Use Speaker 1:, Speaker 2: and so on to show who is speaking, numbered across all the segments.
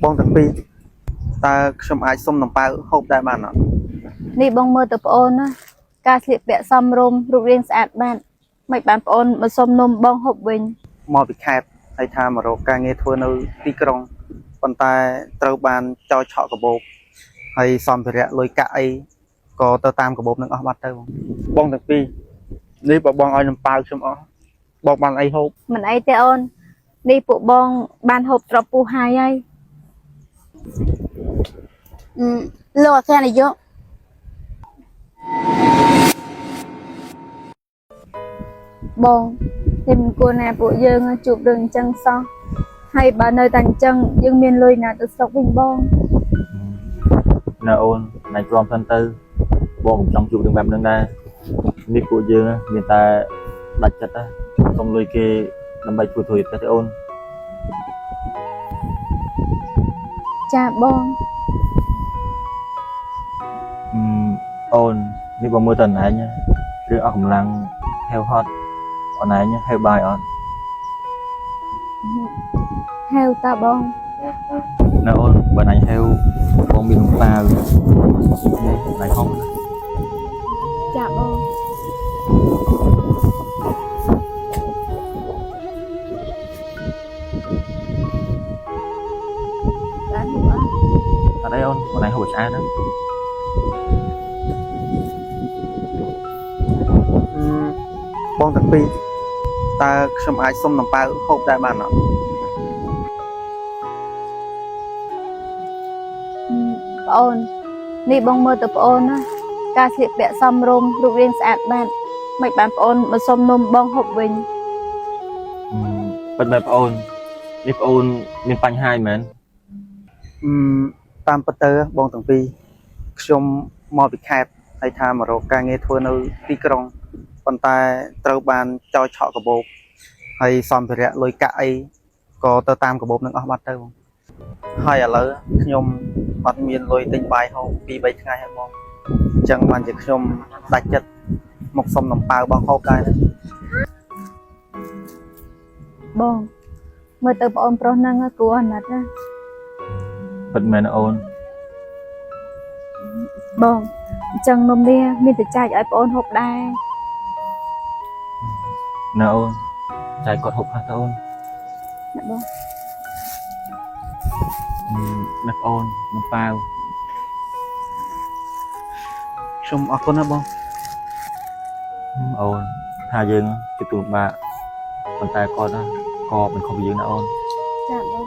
Speaker 1: បងទាំងពីរតើខ្ញុំអាចសុំនំប៉ៅហូបដែរបានអត់
Speaker 2: នេះបងមើលទៅប្អូនណាការស្លៀកពាក់សមរម្យរូបរាងស្អាតបាតមិនបានប្អូនមកសុំនំបងហូបវិញ
Speaker 1: មកពីខេត្តហើយថាមករកការងារធ្វើនៅទីក្រុងប៉ុន្តែត្រូវបានចោលឆក់កាបូបហើយសម្ភារៈលុយកាក់អីក៏ទៅតាមកាបូបនឹងអស់បាត់ទៅបងទាំងពីរនេះបើបងឲ្យនំប៉ៅខ្ញុំអស់បងបានអីហូប
Speaker 2: មិនអីទេអូននេះពួកបងបានហូបត្រពុះហើយលោកអគ្គនាយកបងតែមិនគួរណាពួកយើងជួបរឿងអញ្ចឹងសោះហើយបើនៅតែអញ្ចឹងយើងមានលុយណាទៅស្រុកវិញបង
Speaker 3: នៅអូនណៃព្រមសិនទៅបងមិនចង់ជួបរឿងបែបហ្នឹងដែរនេះពួកយើងមានតែដាច់ចិត្តសុំលុយគេដើម្បីធ្វើធុរកិច្ចទេអូន
Speaker 2: ចាបង
Speaker 3: អូននេះបងមើលតើណែញគឺអស់កម្លាំងហេវហត់អូនឯងហេវបាយអត់
Speaker 2: ហេវតាបង
Speaker 3: ណែអូនបើណៃហេវបងមាននំប៉ាវនេះណៃហុង
Speaker 2: ចាបងបានហូបអត់
Speaker 3: អត់អីអូនបងណៃហូបឆ្អែតណា
Speaker 1: បងទាំងពីរតើខ្ញុំអាចសុំនំប៉ៅហូបដែរបានអត់
Speaker 2: ប្អូននេះបងមើលទៅប្អូនណាការស្លៀកពាក់សមរម្យរូបរាងស្អាតបាតមិនបានប្អូនមកសុំនំបងហូបវិញ
Speaker 3: ពិតមែនប្អូននេះប្អូនមានបញ្ហាមែន
Speaker 1: តាមពិតទៅបងទាំងពីរខ្ញុំមកពីខេត្តហើយថាមករកការងារធ្វើនៅទីក្រុងប៉ុន្តែត្រូវបានចោលឆក់កាបូបហើយសម្ភារៈលុយកាក់អីក៏ទៅតាមកាបូបនឹងអស់បាត់ទៅបងហើយឥឡូវខ្ញុំអត់មានលុយទិញបាយហូប2-3ថ្ងៃហើយបងអញ្ចឹងបានជាខ្ញុំដាច់ចិត្តមកសុំនំប៉ៅបងហូបដែរ
Speaker 2: បងមើលទៅប្អូនប្រុសហ្នឹងគួរអាណិតណា
Speaker 3: ពិតមែនអូន
Speaker 2: បងអញ្ចឹងនំនេះមានតែចែកឲ្យប្អូនហូបដែរ
Speaker 3: ណែអូនចែកគាត់ហូបខ្លះទៅអូន
Speaker 2: ណែបង
Speaker 3: ណែអូននំប៉ាវ
Speaker 1: ខ្ញុំអរគុណណាបង
Speaker 3: អូនថាយើងជួបទូបាក់ប៉ុន្តែគាត់ក៏មិនខុសពីយើងណាអូន
Speaker 2: ចាបង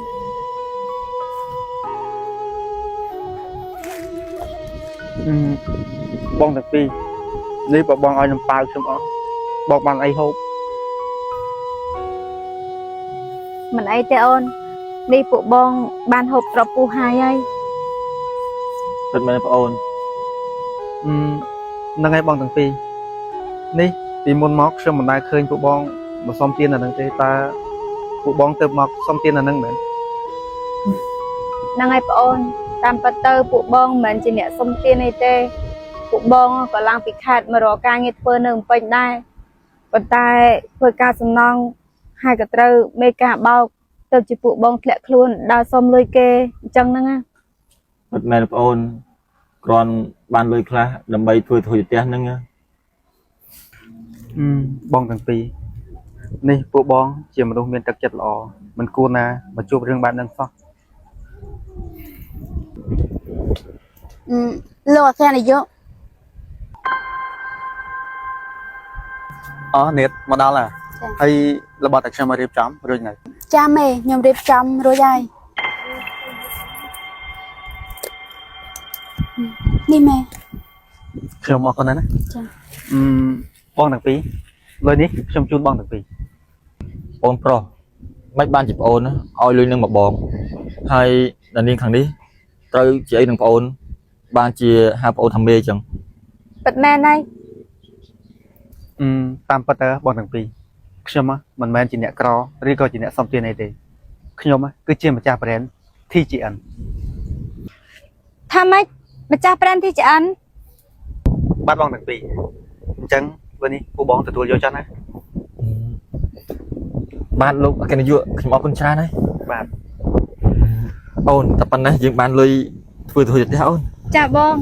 Speaker 1: បងទាំងពីរនេះបើបងឲ្យនំប៉ៅខ្ញុំអស់បងបានអីហូប
Speaker 2: មិនអីទេអូននេះពួកបងបានហូបត្រពុះហើយ
Speaker 3: ពិតមែនប្អូន
Speaker 1: ហ្នឹងហើយបងទាំងពីរនេះពីមុនមកខ្ញុំមិនដែលឃើញពួកបងមកសុំទានអាហ្នឹងទេតើពួកបងទៅមកសុំទានអាហ្នឹងមែន
Speaker 2: ហ្នឹងហើយប្អូនតាមពិតទៅពួកបងមិនមែនជាអ្នកសុំទានអីទេពួកបងក៏ឡើងពីខេត្តមករកការងារធ្វើនៅភ្នំពេញដែរប៉ុន្តែធ្វើការសំណងហើយក៏ត្រូវមេការបោកទៅជាពួកបងធ្លាក់ខ្លួនដើរសុំលុយគេអញ្ចឹងហ្នឹងណា
Speaker 3: ពិតមែនប្អូនគ្រាន់បានលុយខ្លះដើម្បីធ្វើធុរកិច្ចហ្នឹង
Speaker 1: បងទាំងពីរនេះពួកបងជាមនុស្សមានទឹកចិត្តល្អមិនគួរណាមកជួបរឿងបែបហ្នឹងសោះ
Speaker 2: លោកអគ្គនាយក
Speaker 1: នេតមកដល់ហើយរបស់តែខ្ញុំមករៀបចំរួចនៅ
Speaker 2: ចាំទេខ្ញុំរៀបចំរួចហើយនេះម៉ែ
Speaker 1: ខ្ញុំអរគុណណាស់
Speaker 2: ចា
Speaker 1: បងទាំងពីរលុយនេះខ្ញុំជូនបងទាំងពីរ
Speaker 3: បងប្រុសមិនបានជាប្អូនឲ្យលុយនឹងមកបងហើយដល់នាងខាងនេះត្រូវជាអីនឹងប្អូនបានជាហៅប្អូនថាមេអញ្ចឹង
Speaker 2: ពិតមែនហើយ
Speaker 1: តាមពិតទៅបងទាំងពីរខ្ញុំមិនមែនជាអ្នកក្រឬក៏ជាអ្នកសំទានអីទេខ្ញុំគឺជាម្ចាស់ brand TGN
Speaker 2: ថាម៉េចម្ចាស់ brand TGN
Speaker 1: បាទបងទាំងពីរអញ្ចឹងពេលនេះពូបងទទួលយកចុះណា
Speaker 3: បាទលោកអគ្គនាយកខ្ញុំអរគុណច្រើនហើយ
Speaker 1: បាទ
Speaker 3: អូនតែប៉ុណ្ណេះយើងបានលុយធ្វើទៅទៀតទេអូន
Speaker 2: ចាបង